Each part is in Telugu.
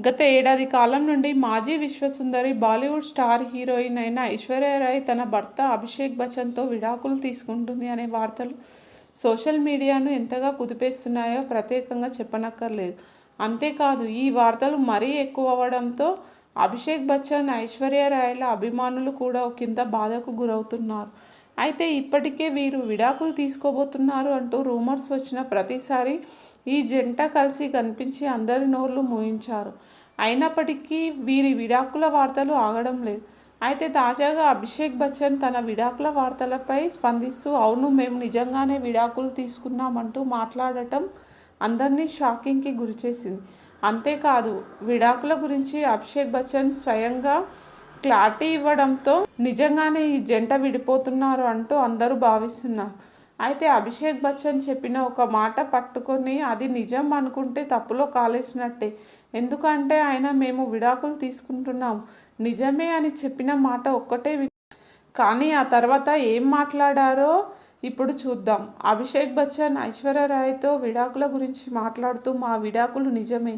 గత ఏడాది కాలం నుండి మాజీ విశ్వసుందరి బాలీవుడ్ స్టార్ హీరోయిన్ అయిన ఐశ్వర్య రాయ్ తన భర్త అభిషేక్ బచ్చన్తో విడాకులు తీసుకుంటుంది అనే వార్తలు సోషల్ మీడియాను ఎంతగా కుదిపేస్తున్నాయో ప్రత్యేకంగా చెప్పనక్కర్లేదు. అంతేకాదు ఈ వార్తలు మరీ ఎక్కువ అవ్వడంతో అభిషేక్ బచ్చన్, ఐశ్వర్య రాయ్ల అభిమానులు కూడా ఒకంత బాధకు గురవుతున్నారు. అయితే ఇప్పటికే వీరు విడాకులు తీసుకోబోతున్నారు అంటూ రూమర్స్ వచ్చిన ప్రతిసారి ఈ జంట కలిసి కనిపించి అందరి నోళ్లు మూయించారు. అయినప్పటికీ వీరి విడాకుల వార్తలు ఆగడం లేదు. అయితే తాజాగా అభిషేక్ బచ్చన్ తన విడాకుల వార్తలపై స్పందిస్తూ అవును, మేము నిజంగానే విడాకులు తీసుకున్నామంటూ మాట్లాడటం అందరినీ షాకింగ్కి గురిచేసింది. అంతేకాదు విడాకుల గురించి అభిషేక్ బచ్చన్ స్వయంగా క్లారిటీ ఇవ్వడంతో నిజంగానే ఈ జంట విడిపోతున్నారు అంటూ అందరూ భావిస్తున్నారు. అయితే అభిషేక్ బచ్చన్ చెప్పిన ఒక మాట పట్టుకొని అది నిజం అనుకుంటే తప్పులో కాలేసినట్టే. ఎందుకంటే ఆయన మేము విడాకులు తీసుకుంటున్నాం నిజమే అని చెప్పిన మాట ఒక్కటే కానీ ఆ తర్వాత ఏం మాట్లాడారో ఇప్పుడు చూద్దాం. అభిషేక్ బచ్చన్ ఐశ్వర్య రాయ్తో విడాకుల గురించి మాట్లాడుతూ మా విడాకులు నిజమే,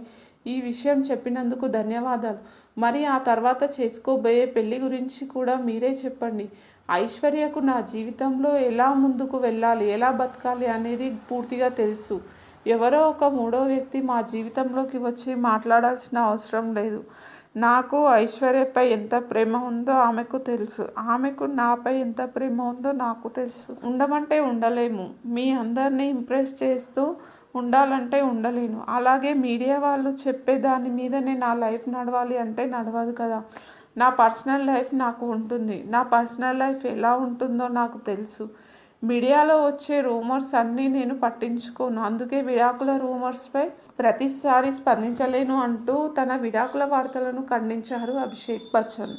ఈ విషయం చెప్పినందుకు ధన్యవాదాలు. మరి ఆ తర్వాత చేసుకోబోయే పెళ్లి గురించి కూడా మీరే చెప్పండి. ఐశ్వర్యకు నా జీవితంలో ఎలా ముందుకు వెళ్ళాలి, ఎలా బతకాలి అనేది పూర్తిగా తెలుసు. ఎవరో ఒక మూడో వ్యక్తి మా జీవితంలోకి వచ్చి మాట్లాడాల్సిన అవసరం లేదు. నాకు ఐశ్వర్యపై ఎంత ప్రేమ ఉందో ఆమెకు తెలుసు, ఆమెకు నాపై ఎంత ప్రేమ ఉందో నాకు తెలుసు. ఉండమంటే ఉండలేము, మీ అందరినీ ఇంప్రెస్ చేస్తూ ఉండాలంటే ఉండలేను. అలాగే మీడియా వాళ్ళు చెప్పే దాని మీదనే నా లైఫ్ నడవాలి అంటే నడవదు కదా. నా పర్సనల్ లైఫ్ నాకు ఉంటుంది. నా పర్సనల్ లైఫ్ ఎలా ఉంటుందో నాకు తెలుసు. మీడియాలో వచ్చే రూమర్స్ అన్నీ నేను పట్టించుకోను. అందుకే విడాకుల రూమర్స్పై ప్రతిసారి స్పందించలేను అంటూ తన విడాకుల వార్తలను ఖండించారు అభిషేక్ బచ్చన్.